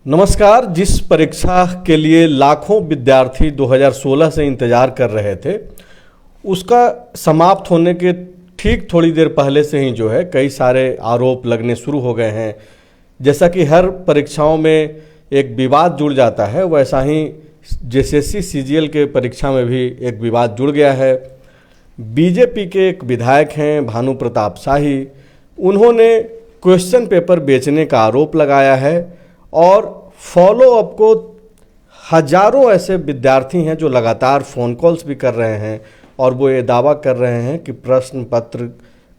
नमस्कार। जिस परीक्षा के लिए लाखों विद्यार्थी 2016 से इंतजार कर रहे थे, उसका समाप्त होने के ठीक थोड़ी देर पहले से ही जो है कई सारे आरोप लगने शुरू हो गए हैं। जैसा कि हर परीक्षाओं में एक विवाद जुड़ जाता है, वैसा ही जेएसएससी सीजीएल के परीक्षा में भी एक विवाद जुड़ गया है। बीजेपी के एक विधायक हैं भानु प्रताप शाही, उन्होंने क्वेश्चन पेपर बेचने का आरोप लगाया है और फॉलो अप को हजारों ऐसे विद्यार्थी हैं जो लगातार फ़ोन कॉल्स भी कर रहे हैं और वो ये दावा कर रहे हैं कि प्रश्न पत्र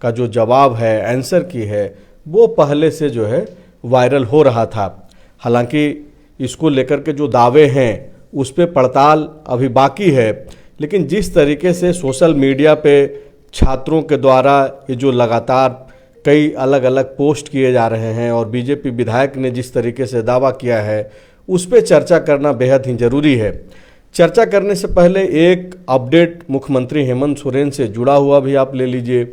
का जो जवाब है, आंसर की है, वो पहले से जो है वायरल हो रहा था। हालांकि इसको लेकर के जो दावे हैं उस पर पड़ताल अभी बाकी है, लेकिन जिस तरीके से सोशल मीडिया पे छात्रों के द्वारा ये जो लगातार कई अलग अलग पोस्ट किए जा रहे हैं और बीजेपी विधायक ने जिस तरीके से दावा किया है, उस पर चर्चा करना बेहद ही ज़रूरी है। चर्चा करने से पहले एक अपडेट मुख्यमंत्री हेमंत सोरेन से जुड़ा हुआ भी आप ले लीजिए।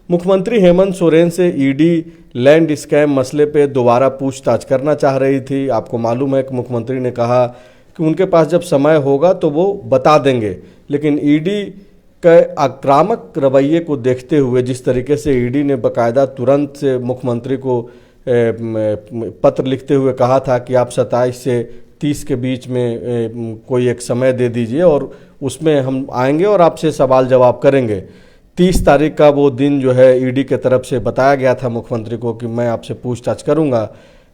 मुख्यमंत्री हेमंत सोरेन से ईडी लैंड स्कैम मसले पे दोबारा पूछताछ करना चाह रही थी। आपको मालूम है कि मुख्यमंत्री ने कहा कि उनके पास जब समय होगा तो वो बता देंगे, लेकिन ईडी के आक्रामक रवैये को देखते हुए, जिस तरीके से ईडी ने बाकायदा तुरंत से मुख्यमंत्री को पत्र लिखते हुए कहा था कि आप 27 से 30 के बीच में कोई एक समय दे दीजिए और उसमें हम आएंगे और आपसे सवाल जवाब करेंगे। 30 तारीख का वो दिन जो है ईडी के तरफ से बताया गया था मुख्यमंत्री को कि मैं आपसे पूछताछ करूंगा,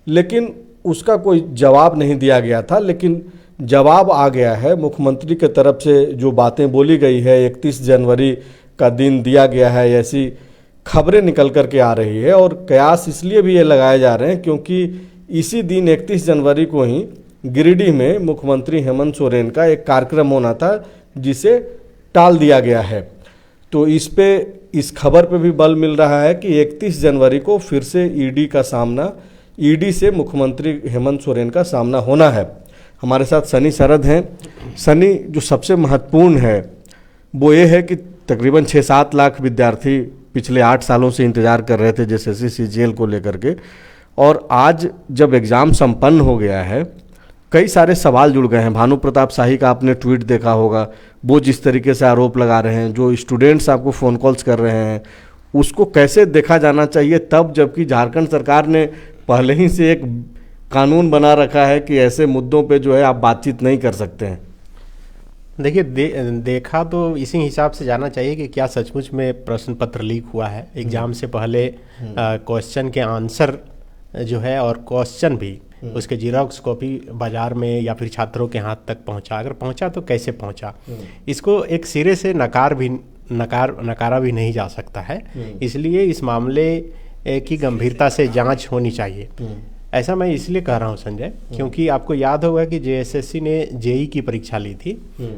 लेकिन उसका कोई जवाब नहीं दिया गया था। लेकिन जवाब आ गया है। मुख्यमंत्री के तरफ से जो बातें बोली गई है, 31 जनवरी का दिन दिया गया है, ऐसी खबरें निकल कर के आ रही है। और कयास इसलिए भी ये लगाए जा रहे हैं क्योंकि इसी दिन 31 जनवरी को ही गिरिडीह में मुख्यमंत्री हेमंत सोरेन का एक कार्यक्रम होना था, जिसे टाल दिया गया है। तो इस खबर पे भी बल मिल रहा है कि 31 जनवरी को फिर से ईडी से मुख्यमंत्री हेमंत सोरेन का सामना होना है। हमारे साथ सनी शरद हैं। सनी, जो सबसे महत्वपूर्ण है वो ये है कि तकरीबन 6-7 लाख विद्यार्थी पिछले 8 सालों से इंतज़ार कर रहे थे जेएसएससी सीजीएल को लेकर के, और आज जब एग्ज़ाम संपन्न हो गया है, कई सारे सवाल जुड़ गए हैं। भानु प्रताप शाही का आपने ट्वीट देखा होगा, वो जिस तरीके से आरोप लगा रहे हैं, जो स्टूडेंट्स आपको फ़ोन कॉल्स कर रहे हैं, उसको कैसे देखा जाना चाहिए तब जबकि झारखंड सरकार ने पहले ही से एक कानून बना रखा है कि ऐसे मुद्दों पे जो है आप बातचीत नहीं कर सकते हैं। देखिए, देखा तो इसी हिसाब से जाना चाहिए कि क्या सचमुच में प्रश्न पत्र लीक हुआ है। एग्जाम से पहले क्वेश्चन के आंसर जो है और क्वेश्चन भी उसके जीरोक्स कॉपी बाजार में या फिर छात्रों के हाथ तक पहुंचा, अगर पहुंचा तो कैसे पहुंचा, इसको एक सिरे से नकारा भी नहीं जा सकता है। इसलिए इस मामले की गंभीरता से जांच होनी चाहिए। ऐसा मैं इसलिए कह रहा हूँ संजय, क्योंकि आपको याद होगा कि जेएसएससी ने जेई की परीक्षा ली थी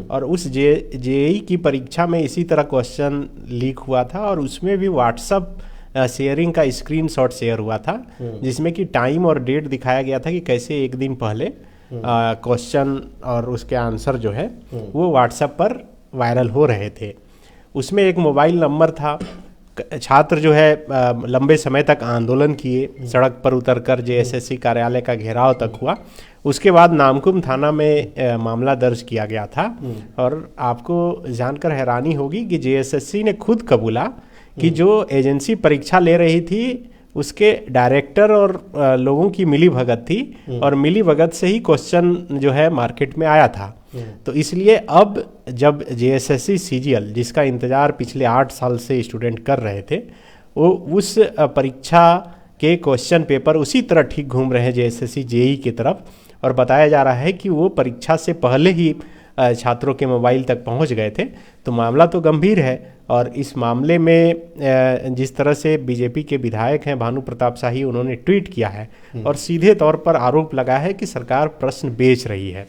और उस जेई की परीक्षा में इसी तरह क्वेश्चन लीक हुआ था और उसमें भी व्हाट्सएप शेयरिंग का स्क्रीनशॉट शेयर हुआ था, जिसमें कि टाइम और डेट दिखाया गया था कि कैसे एक दिन पहले क्वेश्चन और उसके आंसर जो है वो व्हाट्सएप पर वायरल हो रहे थे। उसमें एक मोबाइल नंबर था। छात्र जो है लंबे समय तक आंदोलन किए, सड़क पर उतरकर जेएसएससी कार्यालय का घेराव तक हुआ। उसके बाद नामकुम थाना में मामला दर्ज किया गया था और आपको जानकर हैरानी होगी कि जेएसएससी ने खुद कबूला कि जो एजेंसी परीक्षा ले रही थी उसके डायरेक्टर और लोगों की मिली भगत थी और मिली भगत से ही क्वेश्चन जो है मार्केट में आया था। तो इसलिए अब जब जेएसएससी सीजीएल, जिसका इंतज़ार पिछले 8 साल से स्टूडेंट कर रहे थे, वो उस परीक्षा के क्वेश्चन पेपर उसी तरह ठीक घूम रहे हैं जेएसएससी जेई की तरफ, और बताया जा रहा है कि वो परीक्षा से पहले ही छात्रों के मोबाइल तक पहुंच गए थे। तो मामला तो गंभीर है और इस मामले में जिस तरह से बीजेपी के विधायक हैं भानु प्रताप शाही, उन्होंने ट्वीट किया है और सीधे तौर पर आरोप लगाया है कि सरकार प्रश्न बेच रही है।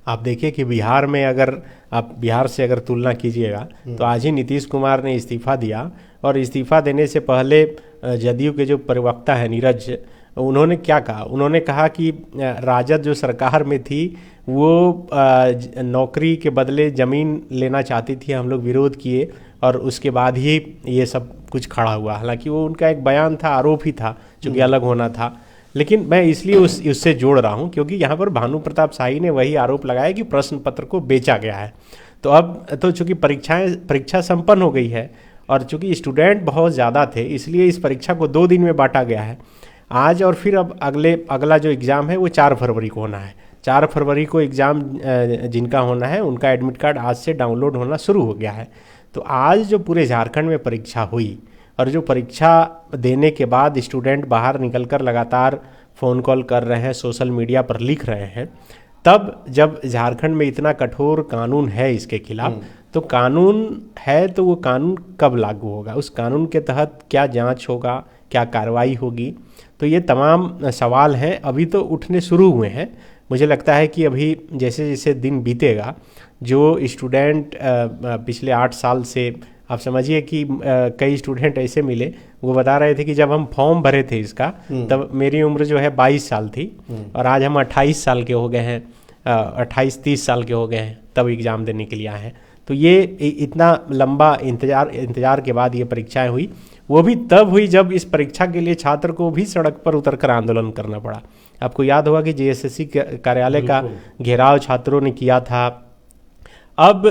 आप देखिए कि बिहार में अगर आप बिहार से अगर तुलना कीजिएगा तो आज ही नीतीश कुमार ने इस्तीफा दिया और इस्तीफा देने से पहले जदयू के जो प्रवक्ता है नीरज, उन्होंने क्या कहा? उन्होंने कहा कि राजद जो सरकार में थी वो नौकरी के बदले ज़मीन लेना चाहती थी, हम लोग विरोध किए और उसके बाद ही ये सब कुछ खड़ा हुआ। हालांकि वो उनका एक बयान था, आरोप ही था जो कि अलग होना था। लेकिन मैं इसलिए उससे जोड़ रहा हूँ क्योंकि यहाँ पर भानु प्रताप शाही ने वही आरोप लगाया कि प्रश्न पत्र को बेचा गया है। तो अब तो चूंकि परीक्षा संपन्न हो गई है और चूंकि स्टूडेंट बहुत ज़्यादा थे, इसलिए इस परीक्षा को 2 दिन में बांटा गया है आज, और फिर अब अगला जो एग्ज़ाम है वो 4 फरवरी को होना है। 4 फरवरी को एग्ज़ाम जिनका होना है उनका एडमिट कार्ड आज से डाउनलोड होना शुरू हो गया है। तो आज जो पूरे झारखंड में परीक्षा हुई और जो परीक्षा देने के बाद स्टूडेंट बाहर निकलकर लगातार फ़ोन कॉल कर रहे हैं, सोशल मीडिया पर लिख रहे हैं, तब जब झारखंड में इतना कठोर कानून है इसके खिलाफ, तो कानून है तो वो कानून कब लागू होगा, उस कानून के तहत क्या जांच होगा, क्या कार्रवाई होगी, तो ये तमाम सवाल हैं, अभी तो उठने शुरू हुए हैं। मुझे लगता है कि अभी जैसे जैसे दिन बीतेगा, जो स्टूडेंट पिछले 8 साल से, आप समझिए कि कई स्टूडेंट ऐसे मिले, वो बता रहे थे कि जब हम फॉर्म भरे थे इसका तब मेरी उम्र जो है 22 साल थी और आज हम 28 साल के हो गए हैं, 28-30 साल के हो गए हैं, तब एग्ज़ाम देने के लिए आए हैं। तो ये इतना लंबा इंतज़ार के बाद ये परीक्षाएं हुई, वो भी तब हुई जब इस परीक्षा के लिए छात्र को भी सड़क पर उतरकर आंदोलन करना पड़ा। आपको याद होगा कि जेएसएससी कार्यालय का घेराव छात्रों ने किया था। अब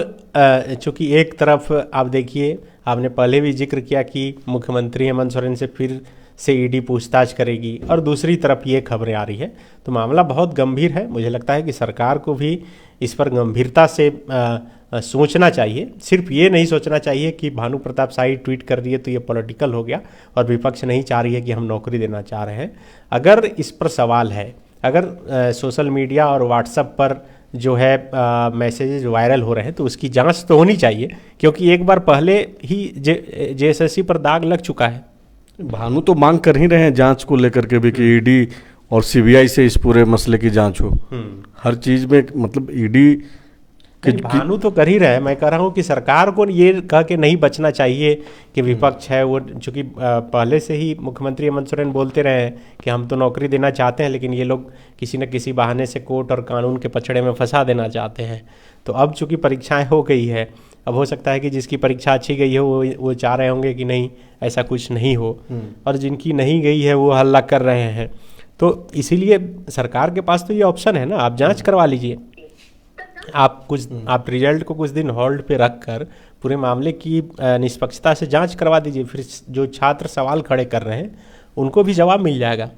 चूँकि एक तरफ आप देखिए, आपने पहले भी जिक्र किया कि मुख्यमंत्री हेमंत सोरेन से फिर से ईडी पूछताछ करेगी, और दूसरी तरफ ये खबरें आ रही है, तो मामला बहुत गंभीर है। मुझे लगता है कि सरकार को भी इस पर गंभीरता से सोचना चाहिए। सिर्फ ये नहीं सोचना चाहिए कि भानु प्रताप शाही ट्वीट कर दिए तो ये पॉलिटिकल हो गया और विपक्ष नहीं चाह रही है कि हम नौकरी देना चाह रहे हैं। अगर इस पर सवाल है, अगर सोशल मीडिया और व्हाट्सएप पर जो है मैसेजेस वायरल हो रहे हैं, तो उसकी जांच तो होनी चाहिए, क्योंकि एक बार पहले ही जेएसएससी पर दाग लग चुका है। भानु तो मांग कर ही रहे हैं जांच को लेकर के भी कि ईडी और सीबीआई से इस पूरे मसले की जांच हो। हर चीज में मतलब ईडी भानु तो कर ही रहे हैं। मैं कह रहा हूँ कि सरकार को ये कह के नहीं बचना चाहिए कि विपक्ष है वो, चूँकि पहले से ही मुख्यमंत्री हेमंत सोरेन बोलते रहे हैं कि हम तो नौकरी देना चाहते हैं, लेकिन ये लोग किसी न किसी बहाने से कोर्ट और कानून के पछड़े में फंसा देना चाहते हैं। तो अब चूँकि परीक्षाएं हो गई है, अब हो सकता है कि जिसकी परीक्षा अच्छी गई है वो चाह रहे होंगे कि नहीं ऐसा कुछ नहीं हो, और जिनकी नहीं गई है वो हल्ला कर रहे हैं। तो इसीलिए सरकार के पास तो ये ऑप्शन है ना, आप जांच करवा लीजिए, आप रिजल्ट को कुछ दिन होल्ड पे रख कर पूरे मामले की निष्पक्षता से जांच करवा दीजिए, फिर जो छात्र सवाल खड़े कर रहे हैं उनको भी जवाब मिल जाएगा।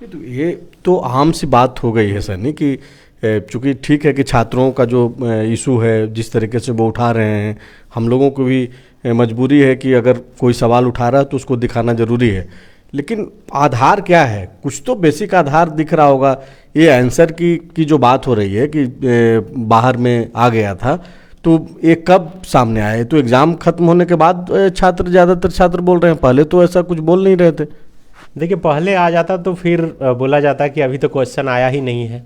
ये तो आम सी बात हो गई है सनी कि चूँकि ठीक है कि छात्रों का जो इशू है जिस तरीके से वो उठा रहे हैं, हम लोगों को भी मजबूरी है कि अगर कोई सवाल उठा रहा है तो उसको दिखाना ज़रूरी है, लेकिन आधार क्या है, कुछ तो बेसिक आधार दिख रहा होगा। ये आंसर की जो बात हो रही है कि बाहर में आ गया था, तो ये कब सामने आए? तो एग्ज़ाम खत्म होने के बाद ज़्यादातर छात्र बोल रहे हैं, पहले तो ऐसा कुछ बोल नहीं रहे थे। देखिए, पहले आ जाता तो फिर बोला जाता कि अभी तो क्वेश्चन आया ही नहीं है,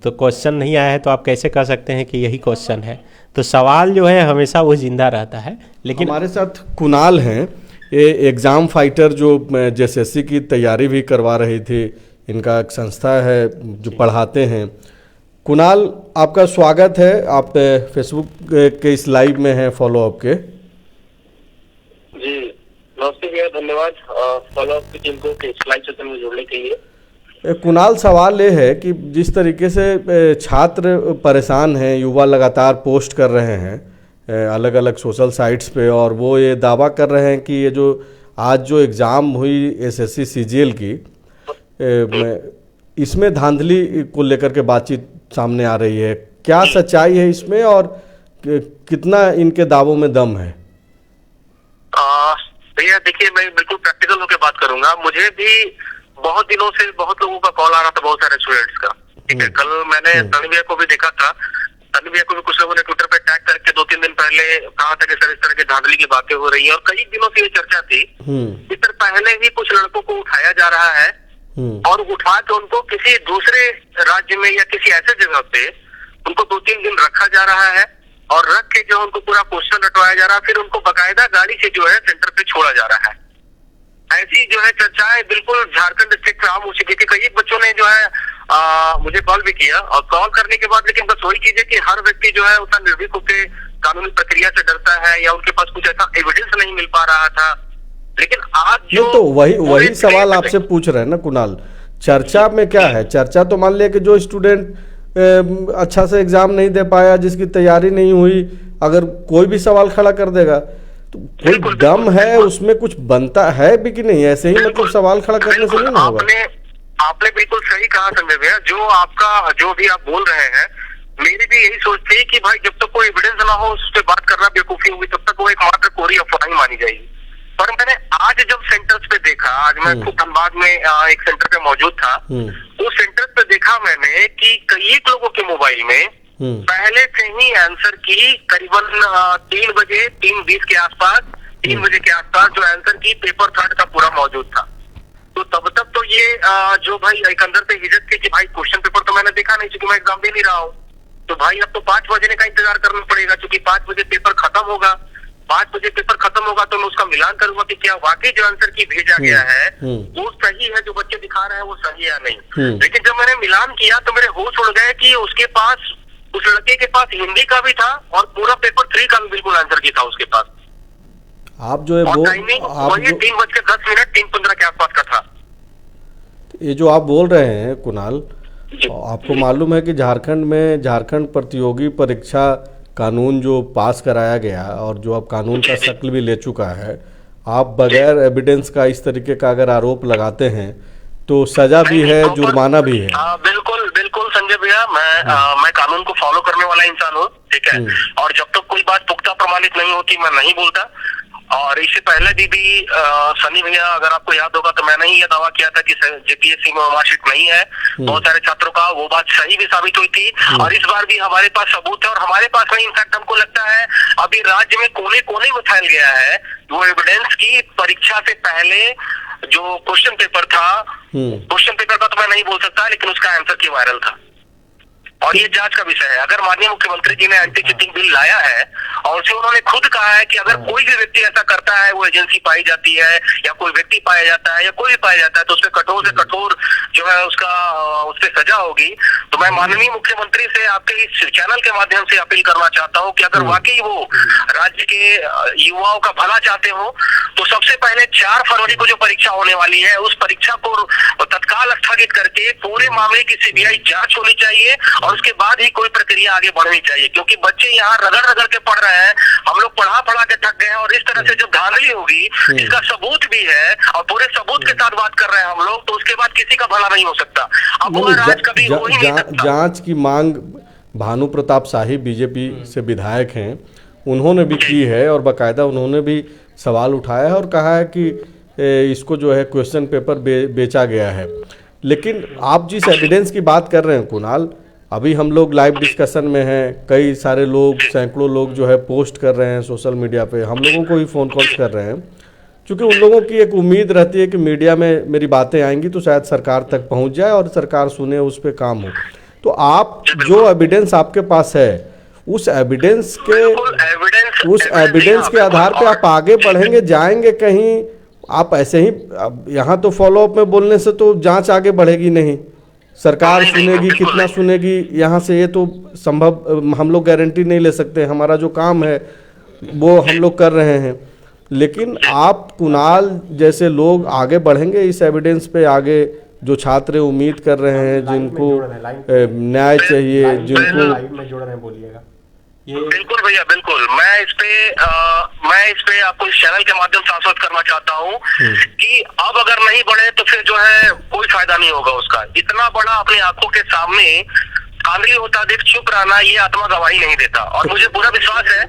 तो क्वेश्चन नहीं आया है तो आप कैसे कह सकते हैं कि यही क्वेश्चन है? तो सवाल जो है हमेशा वो जिंदा रहता है। लेकिन हमारे साथ कुणाल हैं, ये एग्ज़ाम फाइटर जो जेएसएससी की तैयारी भी करवा रही थी, इनका एक संस्था है जो पढ़ाते हैं। कुणाल, आपका स्वागत है, आप फेसबुक के इस लाइव में हैं फॉलोअप के। जी नमस्ते भैया, धन्यवाद फॉलोअप की टीम को इस लाइव सेशन में जुड़ने के लिए। कुणाल, सवाल ये है कि जिस तरीके से छात्र परेशान हैं, युवा लगातार पोस्ट कर रहे हैं अलग अलग सोशल साइट्स पे, और वो ये दावा कर रहे हैं कि ये जो आज जो एग्ज़ाम हुई एसएससी सीजीएल की, इसमें धांधली को लेकर के बातचीत सामने आ रही है। क्या सच्चाई है इसमें और कितना इनके दावों में दम है? भैया देखिए, मैं बिल्कुल प्रैक्टिकल होकर बात करूंगा। मुझे भी बहुत दिनों से बहुत लोगों का कॉल आ रहा था, बहुत सारे स्टूडेंट्स का। ठीक है, कल मैंने तनवीर को भी देखा था, तनवीर को भी कुछ लोगों ने ट्विटर पे टैग करके 2-3 दिन पहले कहा था कि सर इस तरह की धांधली की बातें हो रही है, और कई दिनों से ये चर्चा थी। इस तरह पहले ही कुछ लड़कों को उठाया जा रहा है और उठा के उनको किसी दूसरे राज्य में या किसी ऐसे जगह पे उनको 2-3 दिन रखा जा रहा है, और रख के जो उनको पूरा क्वेश्चन रटवाया जा रहा है, फिर उनको बाकायदा गाड़ी से जो है सेंटर पे छोड़ा जा रहा है। ऐसी जो है चर्चाएं बिल्कुल झारखंड स्टेट में आम हो चुकी थी। कई बच्चों ने जो है मुझे कॉल भी किया, और कॉल करने के बाद लेकिन बस वही चीज है कि हर व्यक्ति जो है उतना निर्भीक होकर कानूनी प्रक्रिया से डरता है, या उनके पास कुछ ऐसा एविडेंस नहीं मिल पा रहा था। लेकिन आज जो तो वही सवाल आपसे पूछ रहे हैं ना कुणाल, चर्चा में क्या है? चर्चा तो मान लिया कि जो स्टूडेंट अच्छा से एग्जाम नहीं दे पाया, जिसकी तैयारी नहीं हुई, अगर कोई भी सवाल खड़ा कर देगा तो कोई दम है उसमें, कुछ बनता है भी कि नहीं? ऐसे ही मतलब सवाल खड़ा करने से नहीं होगा। आपने बिल्कुल सही कहा संजय भैया। जो भी आप बोल रहे हैं, मेरी भी यही सोच थी कि भाई जब तक कोई एविडेंस ना हो उस पर बात करना बेवकूफी होगी, तब तक वो एक मात्र कोरी अफवाह ही मानी जाएगी। पर मैंने आज जब सेंटर्स पे देखा, आज मैं खुद धनबाद में एक सेंटर पे मौजूद था, उस सेंटर पे देखा मैंने कि कई लोगों के मोबाइल में पहले से ही आंसर की करीबन 3 बजे 3:20 के आसपास, 3 बजे के आसपास जो आंसर की पेपर थर्ड का पूरा मौजूद था। तो तब तक तो ये जो भाई एक अंदर से हिजक के कि भाई क्वेश्चन पेपर तो मैंने देखा नहीं, क्योंकि मैं एग्जाम दे नहीं रहा हूँ, तो भाई अब तो 5 बजे का इंतजार करना पड़ेगा, क्योंकि 5 बजे पेपर खत्म होगा। 5 बजे पेपर खत्म होगा तो मैं उसका मिलान करूंगा कि क्या वाकई जो आंसर की भेजा गया है वो सही है, जो बच्चे दिखा रहे हैं वो सही है या नहीं। लेकिन जब मैंने मिलान किया तो मेरे होश उड़ गए कि उसके पास, उस लड़के के पास हिंदी का भी था और पूरा पेपर 3 का भी बिल्कुल आंसर की था उसके पास। आप जो है वो वही 3:10 3:15 के आसपास का था। ये जो आप बोल रहे हैं कुणाल, आपको मालूम है कि झारखंड में झारखंड प्रतियोगी परीक्षा कानून जो पास कराया गया और जो अब कानून का शक्ल भी ले चुका है, आप बगैर एविडेंस का इस तरीके का अगर आरोप लगाते हैं तो सजा भी है, जुर्माना भी है। बिल्कुल बिल्कुल संजय भैया, मैं कानून को फॉलो करने वाला इंसान हूँ, ठीक है, और जब तक कोई बात पुख्ता प्रमाणित नहीं होती मैं नहीं बोलता। और इससे पहले भी सनी भैया, अगर आपको याद होगा तो मैंने ही ये दावा किया था कि जेपीएससी में मार्कशीट नहीं है बहुत सारे छात्रों का, वो बात सही भी साबित हुई थी। और इस बार भी हमारे पास सबूत है, और हमारे पास नहीं, इनफैक्ट हमको लगता है अभी राज्य में कोने कोने में फैल गया है वो एविडेंस की परीक्षा से पहले जो क्वेश्चन पेपर था, क्वेश्चन पेपर का तो मैं नहीं बोल सकता, लेकिन उसका आंसर की वायरल था। और ये जांच का विषय है। अगर माननीय मुख्यमंत्री जी ने एंटी चीटिंग बिल लाया है और उसमें उन्होंने खुद कहा है कि अगर कोई भी व्यक्ति ऐसा करता है, वो एजेंसी पाई जाती है या कोई व्यक्ति पाया जाता है या कोई भी पाया जाता है, तो उसमें कठोर से कठोर जो है उस पर सजा होगी। तो मैं माननीय मुख्यमंत्री से आपके इस चैनल के माध्यम से अपील करना चाहता हूँ कि अगर वाकई वो राज्य के युवाओं का भला चाहते हो तो सबसे पहले 4 फरवरी को जो परीक्षा होने वाली है उस परीक्षा को तत्काल स्थगित करके पूरे मामले की सीबीआई जांच होनी चाहिए और उसके बाद ही कोई प्रक्रिया आगे बढ़नी चाहिए। क्योंकि बच्चे यहाँ रगड़ रगड़ के पढ़ रहे हैं, हम लोग पढ़ा के थक गए हैं, और इस तरह से जो धांधली होगी इसका सबूत भी है और पूरे सबूत के साथ बात कर रहे हैं हम लोग, तो उसके बाद किसी का भला नहीं हो सकता। अब वो राज कभी हो ही नहीं सकता। जांच की मांग भानु प्रताप शाही बीजेपी से विधायक हैं, उन्होंने भी की है और बाकायदा उन्होंने भी सवाल उठाया है और कहा है कि इसको जो है क्वेश्चन पेपर बेचा गया है। लेकिन आप जिस एविडेंस की बात कर रहे हैं कुणाल, अभी हम लोग लाइव डिस्कशन में हैं, कई सारे लोग, सैकड़ों लोग जो है पोस्ट कर रहे हैं सोशल मीडिया पे, हम लोगों को भी फ़ोन कॉल्स कर रहे हैं, क्योंकि उन लोगों की एक उम्मीद रहती है कि मीडिया में मेरी बातें आएंगी तो शायद सरकार तक पहुंच जाए और सरकार सुने, उस पर काम हो। तो आप जो एविडेंस आपके पास है उस एविडेंस के आधार पे आप आगे बढ़ेंगे, जाएंगे कहीं? आप ऐसे ही यहाँ तो फॉलोअप में बोलने से तो जांच आगे बढ़ेगी नहीं, सरकार सुनेगी, कितना सुनेगी यहाँ से, ये तो संभव, हम लोग गारंटी नहीं ले सकते। हमारा जो काम है वो हम लोग कर रहे हैं, लेकिन आप कुणाल जैसे लोग आगे बढ़ेंगे इस एविडेंस पे, आगे जो छात्र उम्मीद कर रहे हैं, जिनको न्याय चाहिए, जिनको लाइव में जोड़ रहे हैं, बोलिएगा। बिल्कुल भैया, बिल्कुल। मैं इस पे आपको इस चैनल के माध्यम से आश्वस्त करना चाहता हूँ कि अब अगर नहीं बढ़े तो फिर जो है कोई फायदा नहीं होगा उसका। इतना बड़ा अपनी आंखों के सामने धांधली होता देख चुप रहना, ये आत्मा गवाही नहीं देता। और मुझे पूरा विश्वास है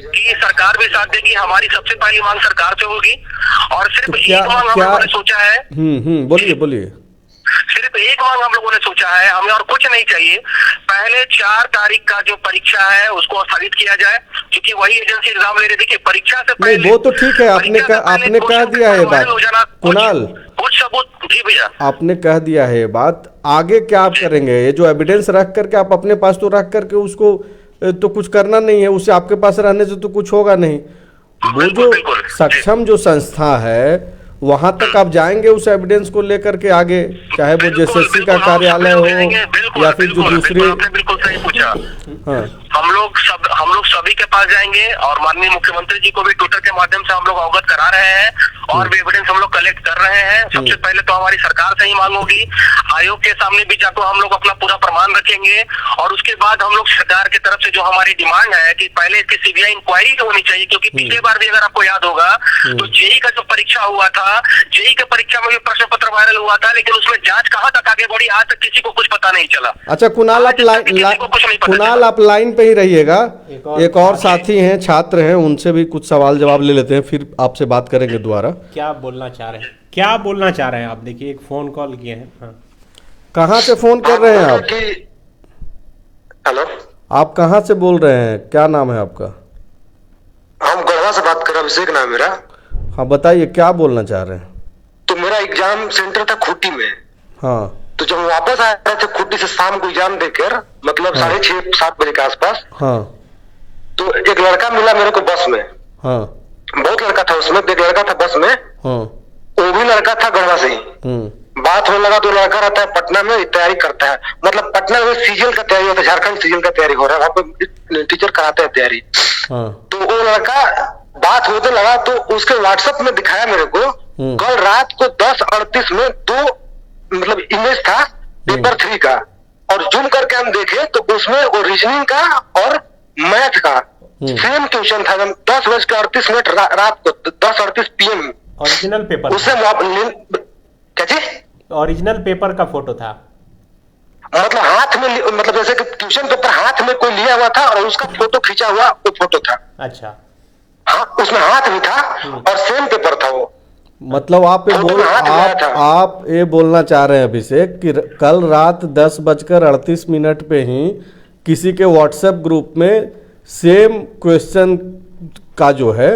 कि सरकार भी साथ देगी। हमारी सबसे पहली मांग सरकार से होगी और सिर्फ एक मांग हम लोगों ने सोचा है। बोलिए। सिर्फ एक मांग हम लोगों ने सोचा है, हमें और कुछ नहीं चाहिए। पहले 4 तारीख का जो परीक्षा है उसको स्थगित किया जाए, क्योंकि वही एजेंसी एग्जाम ले रही थी कि परीक्षा से पहले। नहीं, वो तो ठीक है, आपने कह दिया है बात कुणाल, कुछ सबूत जी भैया, आपने कह दिया है बात। आगे क्या आप करेंगे? ये जो एविडेंस रख करके आप अपने पास तो रख करके उसको तो कुछ करना नहीं है, उसे आपके पास रहने से तो कुछ होगा नहीं। वो जो सक्षम जो संस्था है वहां तक आप जाएंगे उस एविडेंस को लेकर के आगे, चाहे वो जेएसएससी का कार्यालय हो या फिर जो दूसरे। बिल्कुल सही पूछा। हाँ, हम लोग सभी के पास जाएंगे और माननीय मुख्यमंत्री जी को भी ट्विटर के माध्यम से हम लोग अवगत करा रहे हैं और भी एविडेंस हम लोग कलेक्ट कर रहे हैं। सबसे पहले तो हमारी सरकार से ही मांग होगी, आयोग के सामने भी जाकर हम लोग अपना पूरा प्रमाण रखेंगे और उसके बाद हम लोग सरकार की तरफ से जो हमारी डिमांड है कि पहले इसकी सीबीआई इंक्वायरी होनी चाहिए, क्योंकि पिछले बार भी अगर आपको याद होगा तो जेई का जो परीक्षा हुआ था, जेई के परीक्षा में भी प्रश्न पत्र वायरल हुआ था, लेकिन उसमें जांच कहाँ तक आगे बढ़ी आज तक किसी को कुछ पता नहीं चला। अच्छा कुणाल, आप लाइन पे ही रहिएगा, एक और साथी हैं, छात्र हैं, उनसे भी कुछ सवाल जवाब ले लेते हैं, फिर आपसे बात करेंगे दोबारा। क्या बोलना चाह रहे हैं आप? देखिए एक फोन कॉल किए हैं। हाँ। कहाँ से फोन कर रहे हैं आप? हेलो, आप कहाँ से बोल रहे हैं, क्या नाम है आपका? हम गढ़वा से बात कर रहे हैं, अभिषेक नाम मेरा। हाँ बताइए, क्या बोलना चाह रहे हैं? तो मेरा एग्जाम सेंटर था खूंटी में। हाँ। तो जब वापस आ रहे थे खूंटी से शाम को एग्जाम देकर, मतलब 6:30-7 बजे के आसपास, हाँ। तो एक लड़का मिला मेरे को बस में। हाँ। बहुत लड़का था उसमें, एक लड़का था बस में। हाँ। वो भी लड़का था गढ़वा से ही। बात होने लगा तो लड़का रहता है पटना में, तैयारी करता है, मतलब पटना में सीजीएल का तैयारी होता है, झारखंड सीजीएल का तैयारी हो रहा है, वहाँ पे टीचर कराते हैं तैयारी। हाँ। तो वो लड़का बात होने लगा तो उसके व्हाट्सएप में दिखाया मेरे को, कल रात को 10:38 में 2 मतलब इमेज था पेपर 3 का, और जूम करके हम देखे तो उसमें वो रीजनिंग का और मैथ का सेम क्वेश्चन था। 10:38 रात को 10:38 PM ओरिजिनल पेपर, उससे कैसे ओरिजिनल पेपर का फोटो था, मतलब हाथ में, मतलब जैसे कि क्वेश्चन पेपर हाथ में कोई लिया हुआ था और उसका फोटो खींचा हुआ वो फोटो था। अच्छा। हाँ, उसमें हाथ भी था और सेम पेपर था वो। मतलब आप ये बोलना चाह रहे हैं अभिषेक कि कल रात 10:38 पे ही किसी के व्हाट्सएप ग्रुप में सेम क्वेश्चन का जो है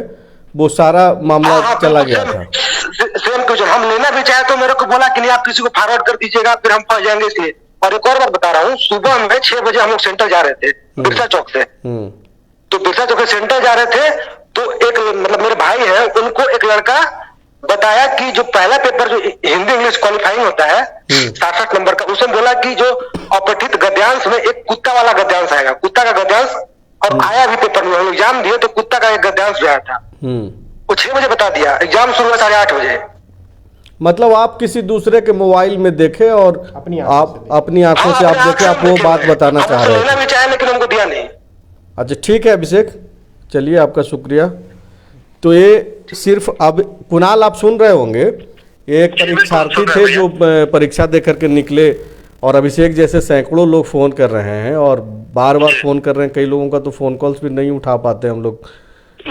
वो सारा मामला चला गया था। सेम क्वेश्चन हम लेना भी चाहे तो मेरे को बोला कि नहीं आप किसी को फॉरवर्ड कर दीजिएगा, फिर हम फंस जाएंगे इसलिए। और एक और बात बता रहा हूँ, सुबह में 6 बजे हम लोग सेंटर जा रहे थे बिरसा चौक से। तो बिरसा चौक से सेंटर जा रहे थे तो एक मतलब मेरे भाई है, उनको एक लड़का बताया कि जो पहला पेपर जो हिंदी इंग्लिश क्वालिफाइंग होता है 67 नंबर का, उसमें बोला कि जो अपठित गद्यांश में एक कुत्ता वाला गद्यांश आएगा, कुत्ता का गद्यांश, और आया भी पेपर में, हम एग्जाम दिए तो कुत्ता का एक गद्यांश भी आया था। वो 6 बजे बता दिया, एग्जाम शुरू हुआ 8:30 बजे। मतलब आप किसी दूसरे के मोबाइल में देखे और अपनी आंखों से आप देखे, आप वो बात बताना चाह रहे हैं। भी चाहे लेकिन हमको दिया नहीं। अच्छा ठीक है अभिषेक, चलिए आपका शुक्रिया। तो ये सिर्फ अब कुणाल आप सुन रहे होंगे, एक परीक्षार्थी थे जो परीक्षा दे करके निकले और अभिषेक जैसे सैकड़ों लोग फ़ोन कर रहे हैं और बार बार फ़ोन कर रहे हैं, कई लोगों का तो फ़ोन कॉल्स भी नहीं उठा पाते हम लोग,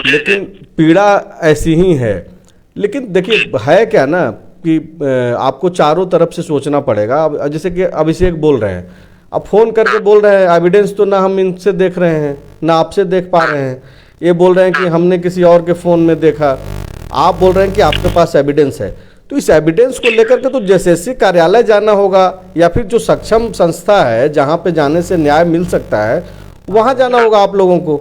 लेकिन पीड़ा ऐसी ही है। लेकिन देखिए है क्या ना कि आपको चारों तरफ से सोचना पड़ेगा। अब जैसे कि अभिषेक बोल रहे हैं, अब फ़ोन करके बोल रहे हैं एविडेंस तो ना हम इनसे देख रहे हैं ना आपसे देख पा रहे हैं, ये बोल रहे हैं कि हमने किसी और के फ़ोन में देखा, आप बोल रहे हैं कि आपके पास एविडेंस है। तो इस एविडेंस को लेकर के तो जेएसएससी कार्यालय जाना होगा या फिर जो सक्षम संस्था है जहां पे जाने से न्याय मिल सकता है वहां जाना होगा आप लोगों को।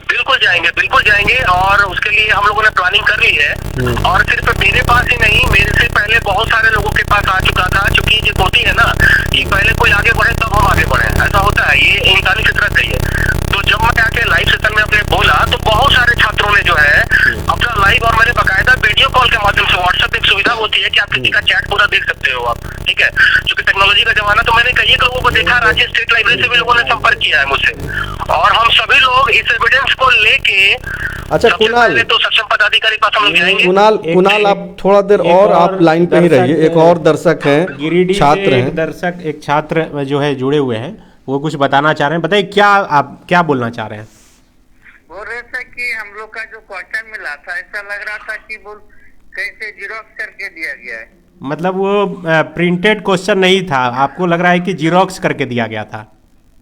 बिल्कुल जाएंगे और उसके लिए हम लोगों ने प्लानिंग कर ली है। और सिर्फ मेरे पास ही नहीं, मेरे से पहले बहुत सारे लोगों के पास आ चुका था, क्योंकि ये होती है ना कि पहले कोई आगे बढ़े तब हम आगे बढ़े, ऐसा होता है, ये इंसानी फितरत है ये। तो जब मैं आके लाइव सेशन में अपने बोला तो बहुत सारे छात्रों ने जो है अपना लाइव, और मैंने बाकायदा वीडियो कॉल के माध्यम से, व्हाट्सएप एक सुविधा होती है कि आप किसी का चैट पूरा देख सकते हो आप, ठीक है, क्योंकि टेक्नोलॉजी का जमाना, तो मैंने कई लोगों को देखा, राज्य स्टेट लाइब्रेरी से भी लोगों ने संपर्क किया है मुझसे, और हम सभी लोग इस एविडेंस को लेके अच्छा कुणाल, तो सक्षम पदाधिकारी पास हम लोग जाएंगे। कुणाल आप थोड़ा देर और आप लाइन पे ही रहिए, एक और दर्शक हैं, गिरिडीह छात्र हैं, एक छात्र जो है जुड़े हुए हैं, वो कुछ बताना चाह रहे हैं। बताइए क्या आप क्या बोलना चाह रहे हैं? बोल रहे थे कि हम लोग का जो क्वेश्चन मिला था, ऐसा लग रहा था कि बोल कैसे जीरोक्स करके दिया गया है, मतलब वो प्रिंटेड क्वेश्चन नहीं था, आपको लग रहा है कि जीरोक्स करके दिया गया था?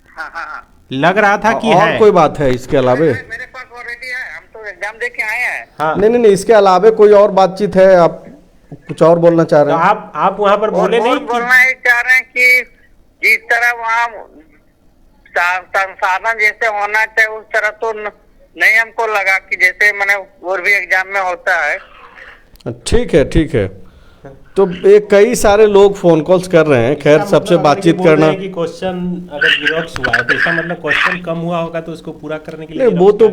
हाँ। लग रहा था कि और है कोई बात है इसके अलावे? मेरे पास ऑलरेडी है, हम तो एग्जाम दे के आए हैं। हाँ। नहीं, इसके अलावे कोई और बातचीत है? आप कुछ और बोलना चाह रहे हैं? तो आप वहाँ पर बोले नहीं? बोलना ही चाह रहे हैं कि जिस तरह वहाँ संसाधन जैसे होना चाहिए उस तरह तो नहीं हमको लगा कि जैसे मैंने और भी एग्जाम में होता है। ठीक है तो ये कई सारे लोग फोन कॉल्स कर रहे हैं, खैर सबसे बातचीत करना। कि क्वेश्चन अगर जीरोक्स हुआ है तो इसका मतलब क्वेश्चन कम हुआ होगा तो उसको पूरा करने के लिए नहीं, वो तो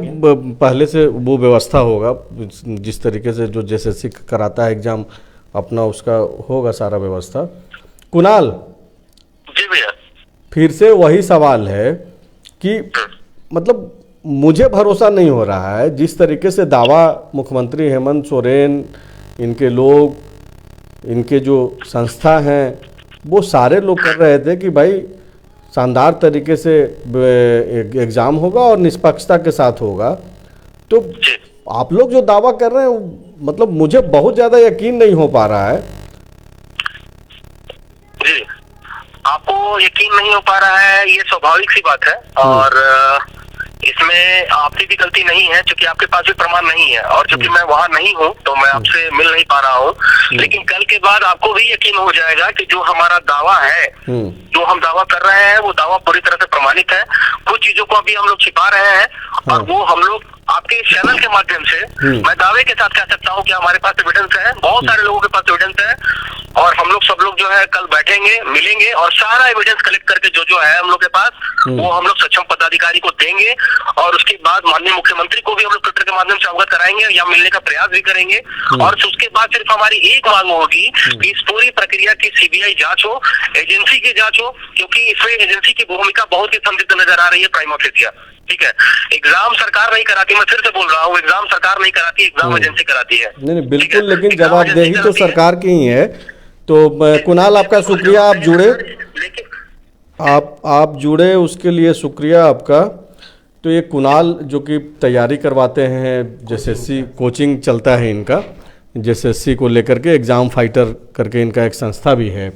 पहले से वो व्यवस्था होगा, जिस तरीके से जो जेएसएससी कराता है एग्जाम अपना, उसका होगा सारा व्यवस्था। कुणाल जी भैया, फिर से वही सवाल है कि मतलब मुझे भरोसा नहीं हो रहा है, जिस तरीके से दावा मुख्यमंत्री हेमंत सोरेन, इनके लोग, इनके जो संस्था हैं, वो सारे लोग कर रहे थे कि भाई शानदार तरीके से एग्ज़ाम होगा और निष्पक्षता के साथ होगा। तो आप लोग जो दावा कर रहे हैं, मतलब मुझे बहुत ज़्यादा यकीन नहीं हो पा रहा है। जी, आपको यकीन नहीं हो पा रहा है, ये स्वाभाविक सी बात है और इसमें आपकी भी गलती नहीं है, क्योंकि आपके पास भी प्रमाण नहीं है और क्योंकि मैं वहां नहीं हूं तो मैं आपसे मिल नहीं पा रहा हूं। लेकिन कल के बाद आपको भी यकीन हो जाएगा कि जो हमारा दावा है, जो हम दावा कर रहे हैं, वो दावा पूरी तरह से प्रमाणित है। कुछ चीजों को अभी हम लोग छिपा रहे हैं और वो हम लोग आपके चैनल के माध्यम से मैं दावे के साथ कह सकता हूं कि हमारे पास एविडेंस है, बहुत सारे लोगों के पास एविडेंस है और हम लोग सब लोग जो है कल बैठेंगे, मिलेंगे और सारा एविडेंस कलेक्ट करके जो है हम लोग के पास, वो हम लोग सक्षम पदाधिकारी को देंगे और उसके बाद माननीय मुख्यमंत्री को भी हम लोग ट्विटर के माध्यम से अवगत कराएंगे या मिलने का प्रयास भी करेंगे। और उसके बाद सिर्फ हमारी एक मांग होगी कि इस पूरी प्रक्रिया की सीबीआई जांच हो, एजेंसी की जांच हो, क्योंकि इसमें एजेंसी की भूमिका बहुत ही संदिग्ध नजर आ रही है प्राइमा फेसिया। ठीक है, एग्जाम सरकार नहीं कराती, मैं फिर से बोल रहा हूँ, एग्जाम सरकार नहीं कराती, एग्जाम एजेंसी कराती है। नहीं बिल्कुल, लेकिन जवाबदेही तो सरकार की ही है। तो कुणाल आपका शुक्रिया, आप जुड़े, आप जुड़े, उसके लिए शुक्रिया आपका। तो ये कुणाल जो कि तैयारी करवाते हैं, जेएसएससी कोचिंग चलता है इनका, जेएसएससी को लेकर के एग्ज़ाम फाइटर करके इनका एक संस्था भी है।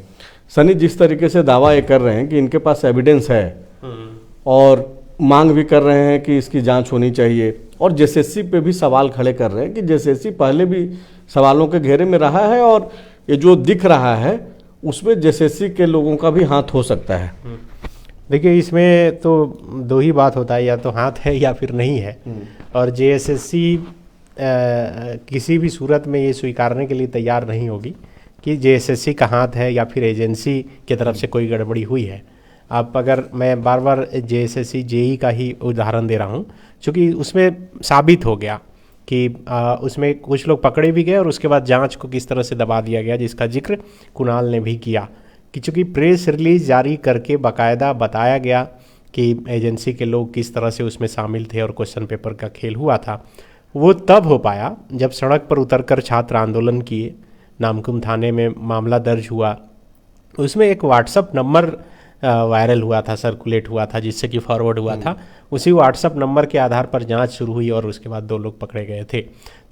सनी, जिस तरीके से दावा ये कर रहे हैं कि इनके पास एविडेंस है और मांग भी कर रहे हैं कि इसकी जांच होनी चाहिए, और जेएसएससी पे भी सवाल खड़े कर रहे हैं कि जेएसएससी पहले भी सवालों के घेरे में रहा है और ये जो दिख रहा है उसमें जेएसएससी के लोगों का भी हाथ हो सकता है। देखिए, इसमें तो दो ही बात होता है, या तो हाथ है या फिर नहीं है। और जेएसएससी किसी भी सूरत में ये स्वीकारने के लिए तैयार नहीं होगी कि जेएसएससी का हाथ है या फिर एजेंसी की तरफ से कोई गड़बड़ी हुई है। आप अगर, मैं बार बार जेएसएससी जेई का ही उदाहरण दे रहा हूँ, क्योंकि उसमें साबित हो गया कि उसमें कुछ लोग पकड़े भी गए और उसके बाद जांच को किस तरह से दबा दिया गया, जिसका जिक्र कुणाल ने भी किया कि चूँकि प्रेस रिलीज जारी करके बाकायदा बताया गया कि एजेंसी के लोग किस तरह से उसमें शामिल थे और क्वेश्चन पेपर का खेल हुआ था। वो तब हो पाया जब सड़क पर उतरकर छात्र आंदोलन किए, नामकुम थाने में मामला दर्ज हुआ, उसमें एक व्हाट्सअप नंबर वायरल हुआ था, सर्कुलेट हुआ था, जिससे कि फॉरवर्ड हुआ था। उसी व्हाट्सअप नंबर के आधार पर जांच शुरू हुई और उसके बाद 2 लोग पकड़े गए थे।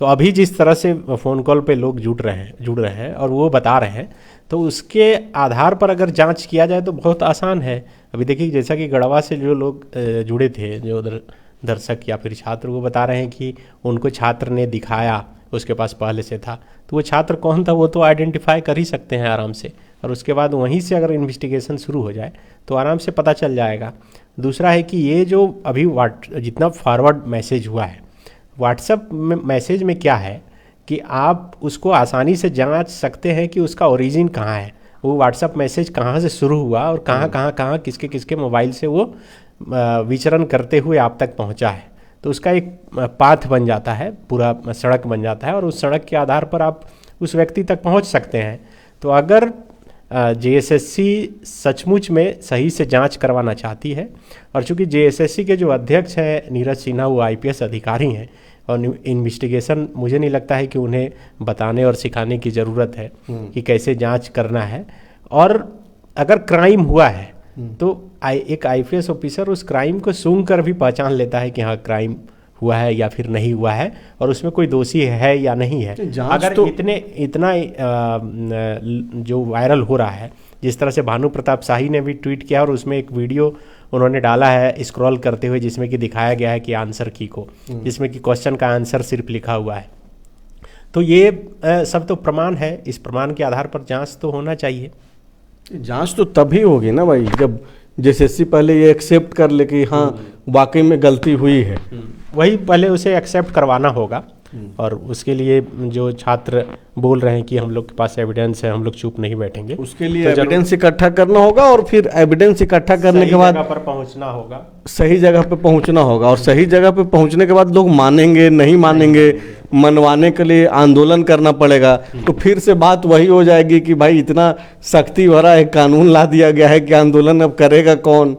तो अभी जिस तरह से फ़ोन कॉल पे लोग जुड़ रहे हैं और वो बता रहे हैं, तो उसके आधार पर अगर जांच किया जाए तो बहुत आसान है। अभी देखिए, जैसा कि गढ़वा से जो लोग जुड़े थे, जो दर्शक या फिर छात्र, वो बता रहे हैं कि उनको छात्र ने दिखाया, उसके पास पहले से था, तो वो छात्र कौन था वो तो आइडेंटिफाई कर ही सकते हैं आराम से। और उसके बाद वहीं से अगर इन्वेस्टिगेशन शुरू हो जाए तो आराम से पता चल जाएगा। दूसरा है कि ये जो अभी जितना फॉरवर्ड मैसेज हुआ है, व्हाट्सएप मैसेज में क्या है कि आप उसको आसानी से जांच सकते हैं कि उसका ओरिजिन कहाँ है, वो व्हाट्सएप मैसेज कहाँ से शुरू हुआ और कहाँ किसके किसके मोबाइल से वो विचरण करते हुए आप तक पहुँचा है। तो उसका एक पाथ बन जाता है, पूरा सड़क बन जाता है और उस सड़क के आधार पर आप उस व्यक्ति तक पहुँच सकते हैं। तो अगर जेएसएससी सचमुच में सही से जांच करवाना चाहती है, और चूंकि जेएसएससी के जो अध्यक्ष हैं नीरज सिन्हा, वो आईपीएस अधिकारी हैं और इन्वेस्टिगेशन मुझे नहीं लगता है कि उन्हें बताने और सिखाने की ज़रूरत है कि कैसे जांच करना है। और अगर क्राइम हुआ है तो एक आईपीएस ऑफिसर उस क्राइम को सूंघ कर भी पहचान लेता है कि हाँ क्राइम हुआ है या फिर नहीं हुआ है और उसमें कोई दोषी है या नहीं है। अगर तो इतना जो वायरल हो रहा है, जिस तरह से भानु प्रताप शाही ने भी ट्वीट किया और उसमें एक वीडियो उन्होंने डाला है स्क्रॉल करते हुए, जिसमें कि दिखाया गया है कि आंसर की को, जिसमें कि क्वेश्चन का आंसर सिर्फ लिखा हुआ है। तो ये सब तो प्रमाण है, इस प्रमाण के आधार पर जांच तो होना चाहिए। जांच तो तभी होगी ना भाई, जब जेएसएससी पहले ये एक्सेप्ट कर ले कि हाँ वाकई में गलती हुई है। वही पहले उसे एक्सेप्ट करवाना होगा और उसके लिए जो छात्र बोल रहे हैं कि हम लोग के पास एविडेंस है, हम लोग चुप नहीं बैठेंगे, उसके लिए एविडेंस इकट्ठा करना होगा और फिर एविडेंस इकट्ठा करने के बाद सही जगह पर पहुंचना होगा, सही जगह पे पहुंचना होगा और सही जगह पे पहुंचने के बाद लोग मानेंगे नहीं मानेंगे, मनवाने के लिए आंदोलन करना पड़ेगा। तो फिर से बात वही हो जाएगी कि भाई इतना सख्ती भरा एक कानून ला दिया गया है कि आंदोलन अब करेगा कौन,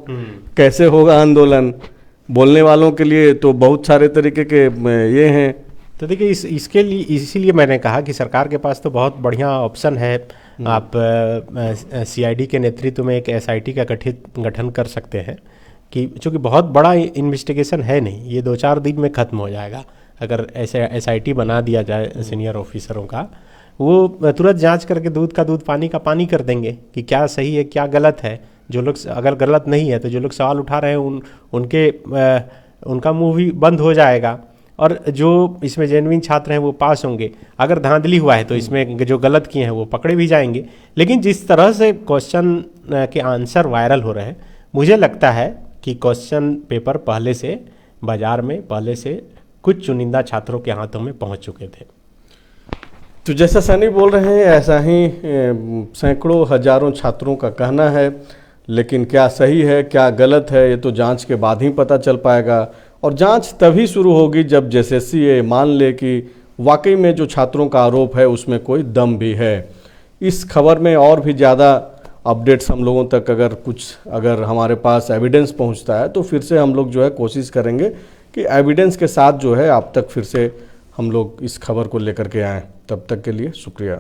कैसे होगा आंदोलन। बोलने वालों के लिए तो बहुत सारे तरीके के ये हैं। तो देखिए इसके लिए इसीलिए मैंने कहा कि सरकार के पास तो बहुत बढ़िया ऑप्शन है। आप सीआईडी के नेतृत्व में एक एसआईटी का गठन कर सकते हैं कि चूँकि बहुत बड़ा इन्वेस्टिगेशन है नहीं, ये 2-4 दिन में ख़त्म हो जाएगा। अगर ऐसे एसआईटी बना दिया जाए सीनियर ऑफिसरों का, वो तुरंत जांच करके दूध का दूध पानी का पानी कर देंगे कि क्या सही है क्या गलत है। जो लोग अगर गलत नहीं है तो जो लोग सवाल उठा रहे हैं उनका मुंह भी बंद हो जाएगा और जो इसमें जेन्युइन छात्र हैं वो पास होंगे। अगर धांधली हुआ है तो इसमें जो गलत किए हैं वो पकड़े भी जाएंगे। लेकिन जिस तरह से क्वेश्चन के आंसर वायरल हो रहे हैं, मुझे लगता है कि क्वेश्चन पेपर पहले से बाजार में पहले से कुछ चुनिंदा छात्रों के हाथों में पहुंच चुके थे। तो जैसा सनी बोल रहे हैं ऐसा ही सैकड़ों हजारों छात्रों का कहना है, लेकिन क्या सही है क्या गलत है ये तो जांच के बाद ही पता चल पाएगा। और जांच तभी शुरू होगी जब जेएसएससी ये मान ले कि वाकई में जो छात्रों का आरोप है उसमें कोई दम भी है। इस खबर में और भी ज़्यादा अपडेट्स हम लोगों तक अगर हमारे पास एविडेंस पहुंचता है तो फिर से हम लोग जो है कोशिश करेंगे कि एविडेंस के साथ जो है आप तक फिर से हम लोग इस खबर को लेकर के आएँ। तब तक के लिए शुक्रिया।